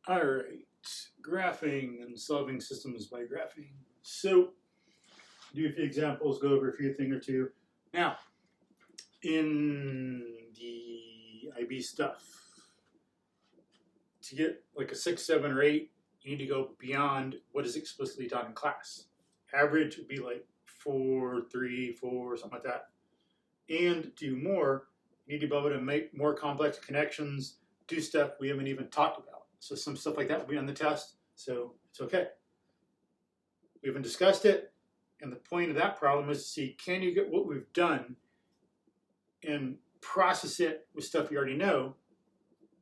All right, graphing and solving systems by graphing. So, do a few examples, go over a few thing or two. Now, in the IB stuff, to get like a 6, 7, or 8, you need to go beyond what is explicitly taught in class. Average would be like 4, 3, 4, something like that. And to do more, you need to be able to make more complex connections, do stuff we haven't even talked about. So some stuff like that will be on the test, so it's okay. We haven't discussed it, and the point of that problem is to see, can you get what we've done and process it with stuff you already know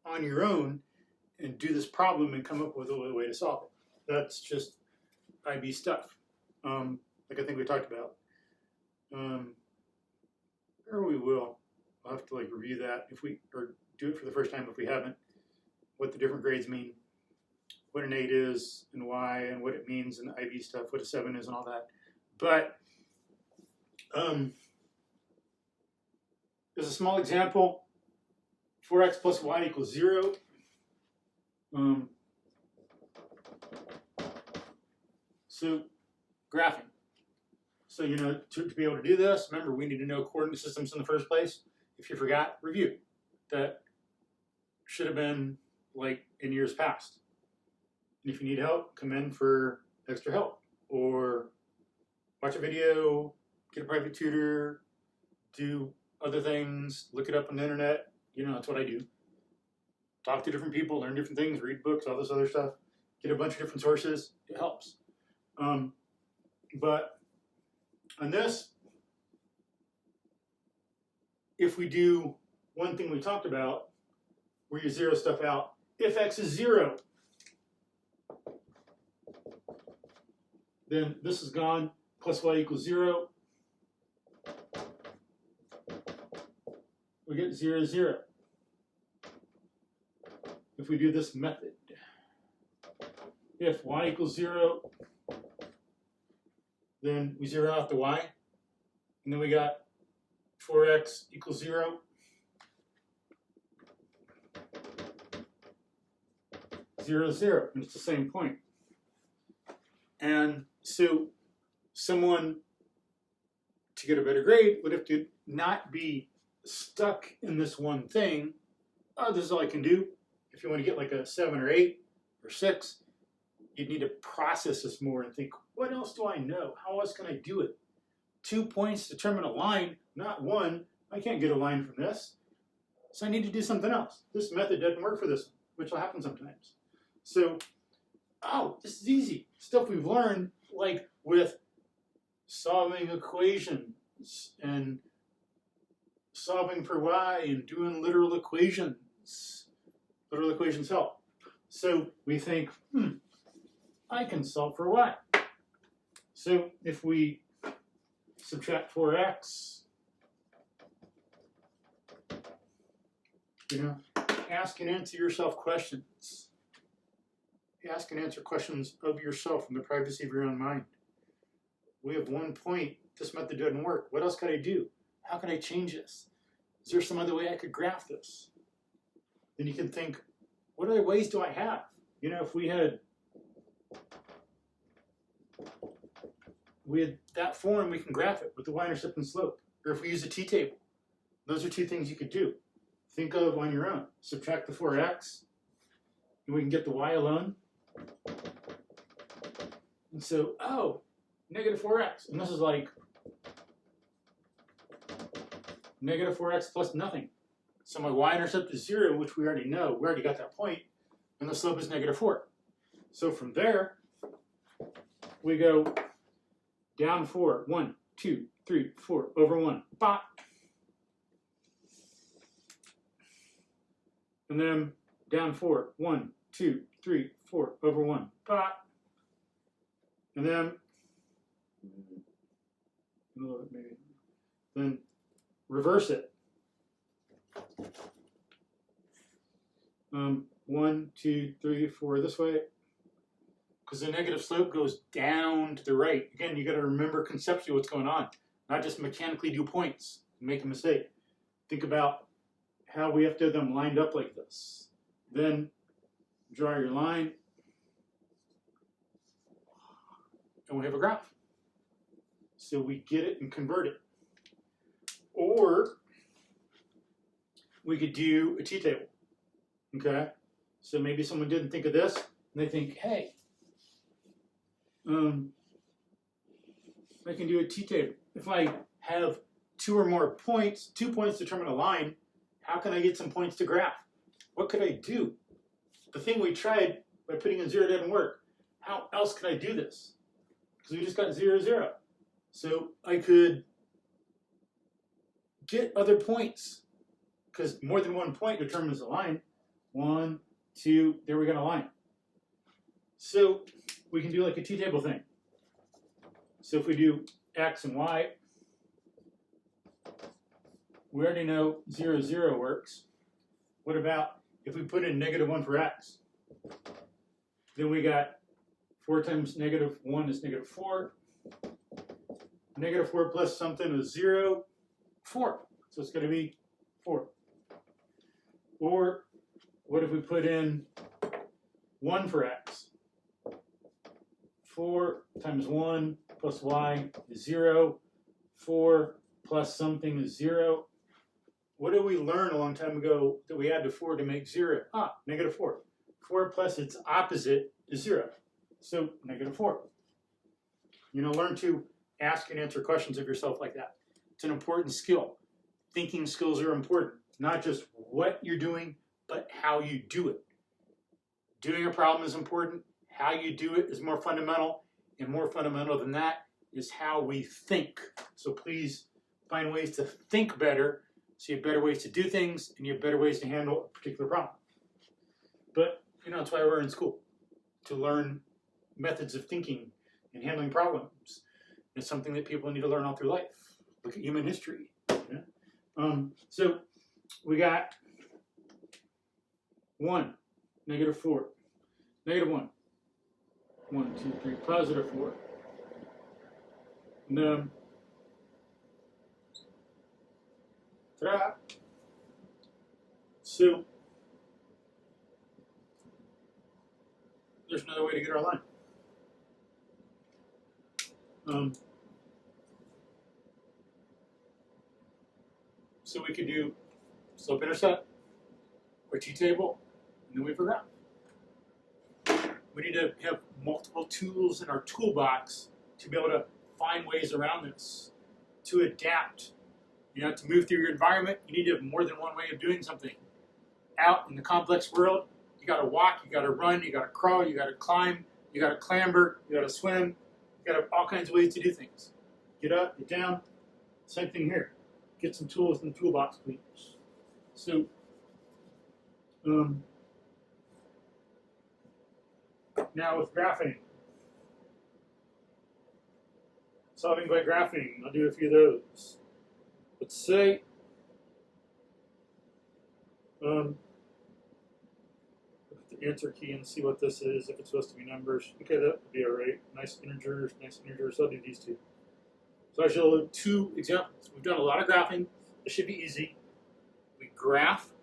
on your own and do this problem and come up with a way to solve it. That's just IB stuff, like I think we talked about. Or we will. I'll have to like review that if we, or do it for the first time if we haven't, what the different grades mean, what an 8 is and why, and what it means in the IB stuff, what a 7 is and all that. But as a small example, 4x plus y equals 0. So graphing. So, you know, to be able to do this, remember, we need to know coordinate systems in the first place. If you forgot, review. That should have been like in years past. And if you need help, come in for extra help. Or watch a video, get a private tutor, do other things, look it up on the internet. You know, that's what I do. Talk to different people, learn different things, read books, all this other stuff. Get a bunch of different sources. It helps. But on this, if we do one thing we talked about, where you zero stuff out, if x is 0, then this is gone, plus y equals 0. We get 0, 0. If we do this method, if y equals 0, then we zero out the y, and then we got 4x equals 0. 0, 0, and it's the same point. And so someone, to get a better grade, would have to not be stuck in this one thing. Oh, this is all I can do. If you want to get like a 7 or 8 or 6, you'd need to process this more and think, what else do I know? How else can I do it? 2 points determine a line, not one. I can't get a line from this. So I need to do something else. This method doesn't work for this, which will happen sometimes. So, oh, this is easy. Stuff we've learned, like with solving equations and solving for y and doing literal equations. Literal equations help. So we think, I can solve for y. So if we subtract 4x, you know, ask and answer yourself questions. Ask and answer questions of yourself in the privacy of your own mind. We have 1 point. This method doesn't work. What else could I do? How can I change this? Is there some other way I could graph this? Then you can think, what other ways do I have? You know, if we had that form, we can graph it with the y-intercept and slope. Or if we use a t-table, those are 2 things you could do. Think of on your own. Subtract the 4x, and we can get the y alone. And so, oh, negative 4x. And this is like negative 4x plus nothing. So my y-intercept is 0, which we already know. We already got that point. And the slope is negative 4. So from there, we go down 4. 1, 2, 3, 4 over 1. Bop. And then down 4. 1, 2, 3, 4 over 1. Bop. And then maybe then reverse it. 1, 2, 3, 4 this way, because the negative slope goes down to the right. Again, you got to remember conceptually what's going on, not just mechanically do points and make a mistake. Think about how we have to have them lined up like this. Then draw your line, and we have a graph. So we get it and convert it. Or we could do a t-table, okay? So maybe someone didn't think of this, and they think, hey, I can do a t-table. If I have 2 or more points, 2 points determine a line, how can I get some points to graph? What could I do? The thing we tried by putting in 0 didn't work. How else could I do this? Because we just got 0, 0. So I could get other points, because more than 1 point determines a line. 1, 2, there we got a line. So we can do like a t-table thing. So if we do x and y, we already know 0, 0 works. What about if we put in -1 for x? Then we got 4 times -1 is -4. -4 plus something is 0, 4. So it's going to be 4. Or what if we put in 1 for x? 4 times 1 plus y is 0. 4 plus something is 0. What did we learn a long time ago that we add to 4 to make 0? -4. 4 plus its opposite is 0. So -4. Learn to ask and answer questions of yourself like that. It's an important skill. Thinking skills are important. Not just what you're doing, but how you do it. Doing a problem is important. How you do it is more fundamental. And more fundamental than that is how we think. So please find ways to think better, so you have better ways to do things, and you have better ways to handle a particular problem. But, that's why we're in school, to learn methods of thinking and handling problems. It's something that people need to learn all through life. Look at human history. Yeah? So we got 1, -4, -1, 1, 2, 3, +4. And so there's another way to get our line. So we could do slope-intercept or t-table, and then we have a graph. We need to have multiple tools in our toolbox to be able to find ways around this, to adapt. To move through your environment, you need to have more than one way of doing something. Out in the complex world, you got to walk, you got to run, you got to crawl, you got to climb, you got to clamber, you got to swim, you got to have all kinds of ways to do things. Get up, get down. Same thing here. Get some tools in the toolbox, please. So, now with graphing. Solving by graphing, I'll do a few of those. Let's say, look at the answer key and see what this is, if it's supposed to be numbers. Okay, that would be all right. Nice integers, so I'll do these two. So I show 2 examples. We've done a lot of graphing. This should be easy. We graph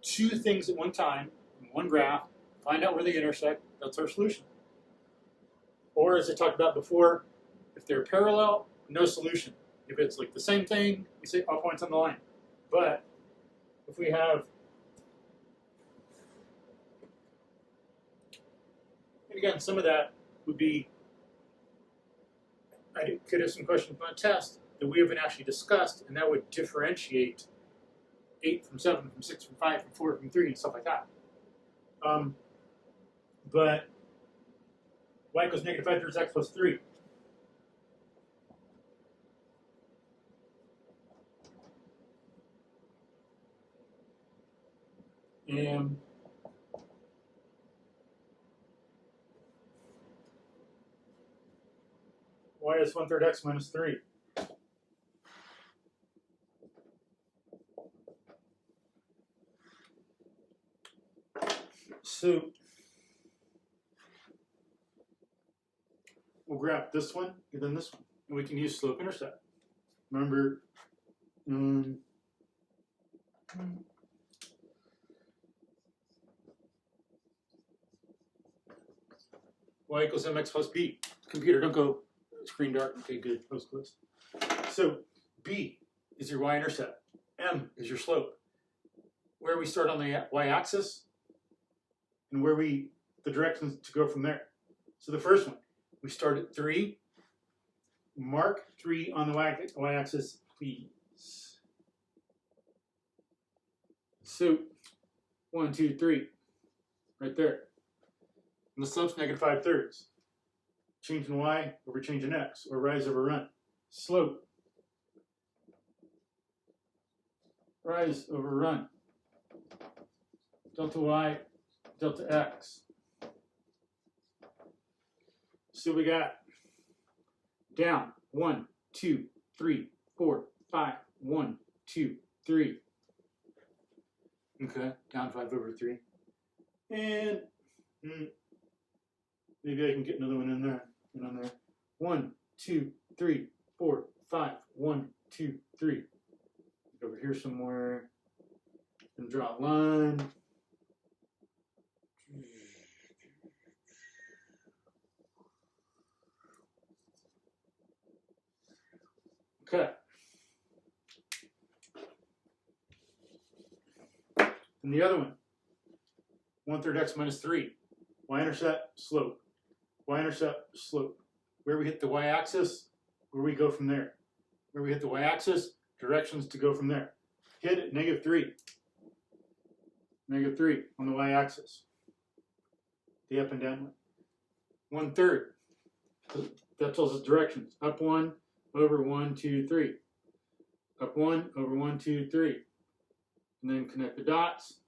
2 things at one time in one graph, find out where they intersect. That's our solution. Or as I talked about before, if they're parallel, no solution. If it's like the same thing, we say all points on the line. But if we have, and again, some of that would be, I could have some questions on a test that we haven't actually discussed, and that would differentiate 8 from 7, from 6 from 5, from 4 from 3, and stuff like that. But y equals -5 times x plus 3. And y is 1/3 x minus 3. So we'll graph this one and then this one, and we can use slope-intercept. Remember, y equals mx plus b. Computer, don't go screen dark. Okay, good. That was close. So b is your y-intercept. M is your slope. Where we start on the y-axis and where the directions to go from there. So the first one, we start at 3. Mark 3 on the y-axis, please. So 1, 2, 3, right there. And the slope's -5/3. Change in y over change in x, or rise over run. Slope. Rise over run. Delta y, delta x. So we got down 1, 2, 3, 4, 5. 1, 2, 3. Okay, down 5/3. And maybe I can get another one in there. And on there. 1, 2, 3, 4, 5. 1, 2, 3. Over here somewhere. And draw a line. Okay. And the other one, 1/3 x minus 3. Y-intercept, slope. Y-intercept, slope. Where we hit the y-axis, where we go from there. Where we hit the y-axis, directions to go from there. Hit at -3. -3 on the y-axis. The up and down one. 1/3. That tells us directions. Up 1, over 1, 2, 3. Up 1, over 1, 2, 3. And then connect the dots.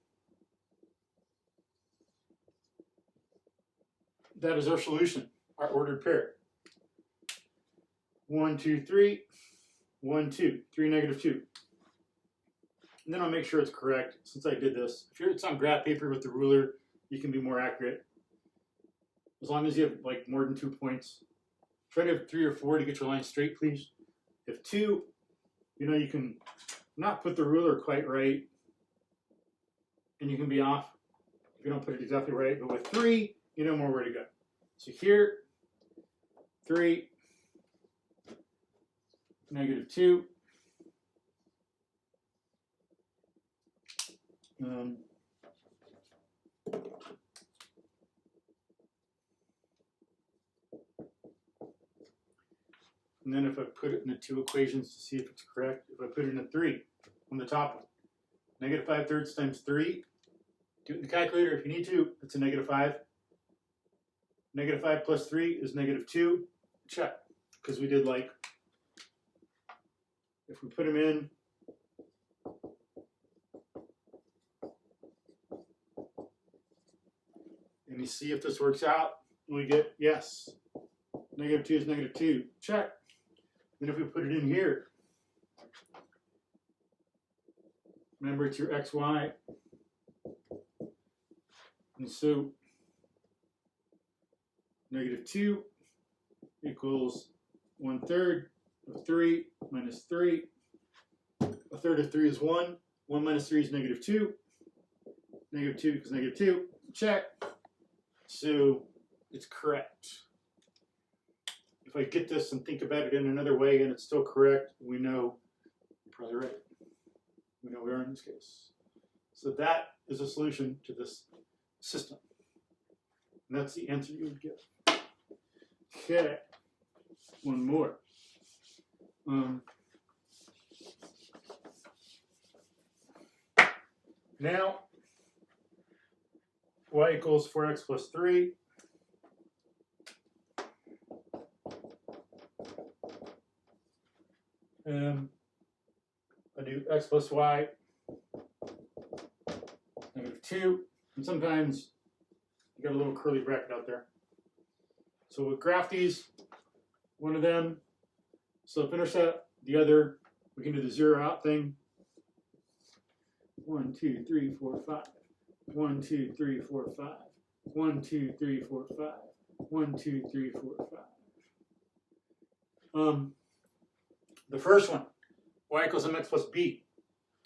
That is our solution, our ordered pair. 1, 2, 3, 1, 2, 3, -2. And then I'll make sure it's correct since I did this. If it's on graph paper with the ruler, you can be more accurate. As long as you have like more than 2 points. Try to have 3 or 4 to get your line straight, please. If 2, you can not put the ruler quite right, and you can be off if you don't put it exactly right. But with 3, you know more where to go. So here, 3, -2. And then if I put it in the 2 equations to see if it's correct, if I put it in a 3 on the top one, -5/3 times 3, do it in the calculator if you need to, it's a -5. -5 plus 3 is -2. Check, because we did like, if we put them in, and you see if this works out, and we get yes. -2 is -2. Check. Then if we put it in here, remember it's your xy. And so -2 equals 1/3 of 3 minus 3. 1/3 of 3 is 1. 1 minus 3 is -2. -2 equals -2. Check. So it's correct. If I get this and think about it in another way and it's still correct, we know we're probably right. We know we are in this case. So that is a solution to this system. And that's the answer you would get. Okay, one more. Now, y equals 4x plus 3. I do x plus y, -2, and sometimes you got a little curly bracket out there. So we'll graph these, one of them, slope intercept, the other, we can do the 0 out thing. 1, 2, 3, 4, 5. 1, 2, 3, 4, 5. 1, 2, 3, 4, 5. 1, 2, 3, 4, 5. The first one, y equals mx plus b.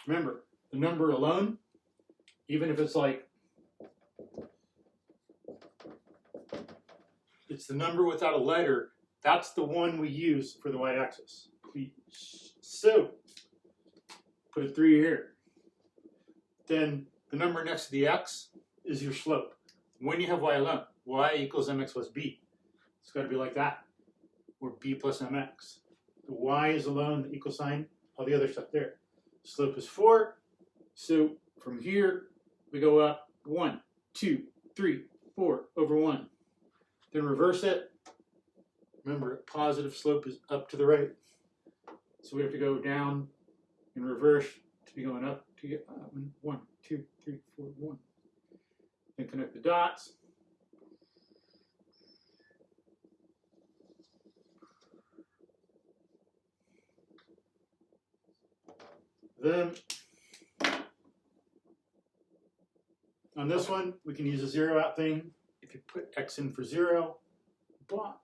Remember, the number alone, even if it's like It's the number without a letter. That's the one we use for the y-axis. So, put a 3 here. Then the number next to the x is your slope. When you have y alone, y equals mx plus b. It's got to be like that, or b plus mx. The y is alone, the equal sign, all the other stuff there. Slope is 4. So from here, we go up 1, 2, 3, 4 over 1. Then reverse it. Remember, positive slope is up to the right. So we have to go down in reverse to be going up to get 1, 2, 3, 4, 1. Then connect the dots. Then on this one, we can use a zero out thing. If you put x in for 0, blah.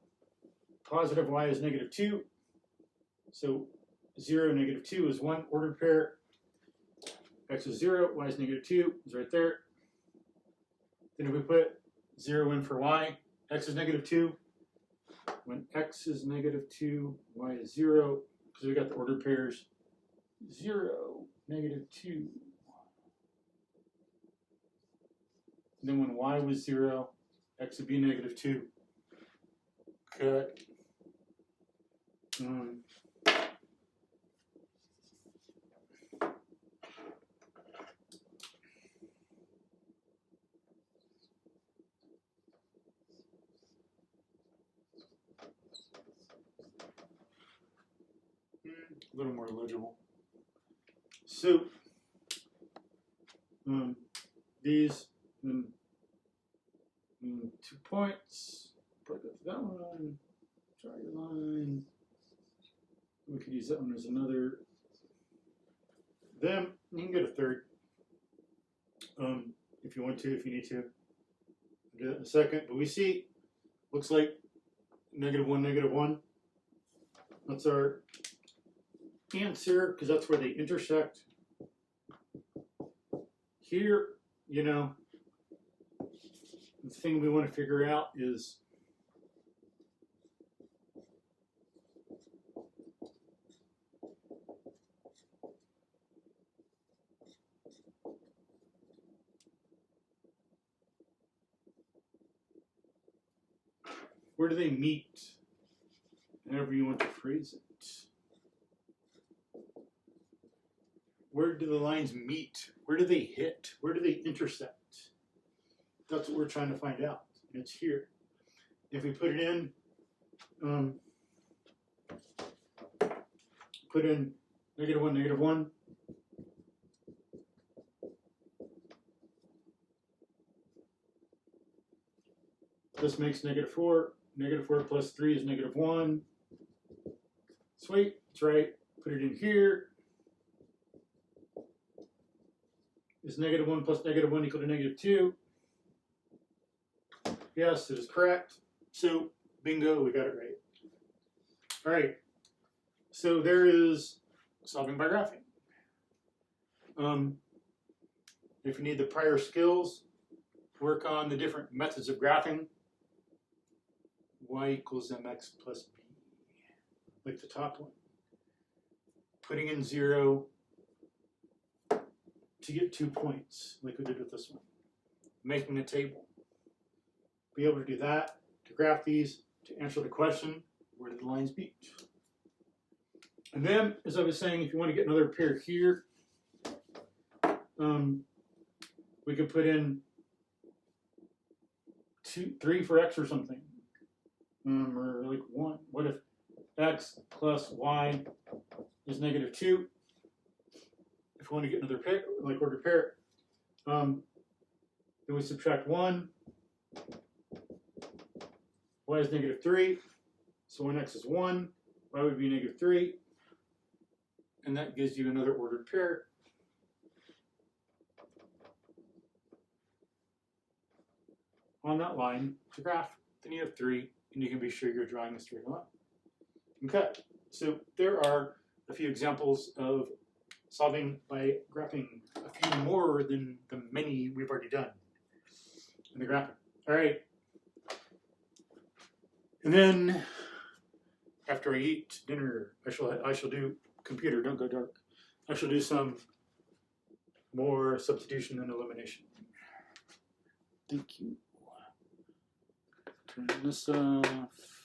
Positive y is -2. So 0, -2 is one ordered pair. X is 0, y is -2 is right there. Then if we put 0 in for y, x is -2. When x is -2, y is 0, because we got the ordered pairs 0, -2. And then when y was 0, x would be -2. Cut. A little more legible. So these 2 points. Put that one. Try your line. We could use that one as another. Then you can get a third. If you want to, if you need to. I'll do that in a second. But we see, looks like -1, -1. That's our answer, because that's where they intersect. Here, you know, the thing we want to figure out is where do they meet? However you want to phrase it. Where do the lines meet? Where do they hit? Where do they intersect? That's what we're trying to find out. And it's here. If we put it in, put in -1, -1. This makes -4. -4 plus 3 is -1. Sweet, that's right. Put it in here. Is -1 plus -1 equal to -2? Yes, it is correct. So, bingo, we got it right. All right. So there is solving by graphing. If you need the prior skills, work on the different methods of graphing. Y equals mx plus b, like the top one. Putting in 0 to get 2 points, like we did with this one. Making a table. Be able to do that, to graph these, to answer the question, where did the lines meet? And then, as I was saying, if you want to get another pair here, we could put in 2, 3 for x or something. Or like 1. What if x plus y is -2? If we want to get another pair, like ordered pair, then we subtract 1. Y is -3. So when x is 1, y would be -3. And that gives you another ordered pair. On that line to graph. Then you have 3, and you can be sure you're drawing a straight line. Okay, so there are a few examples of solving by graphing, a few more than the many we've already done in the graphing. All right. And then after I eat dinner, I shall do computer, don't go dark. I shall do some more substitution and elimination. Thank you. Turn this off.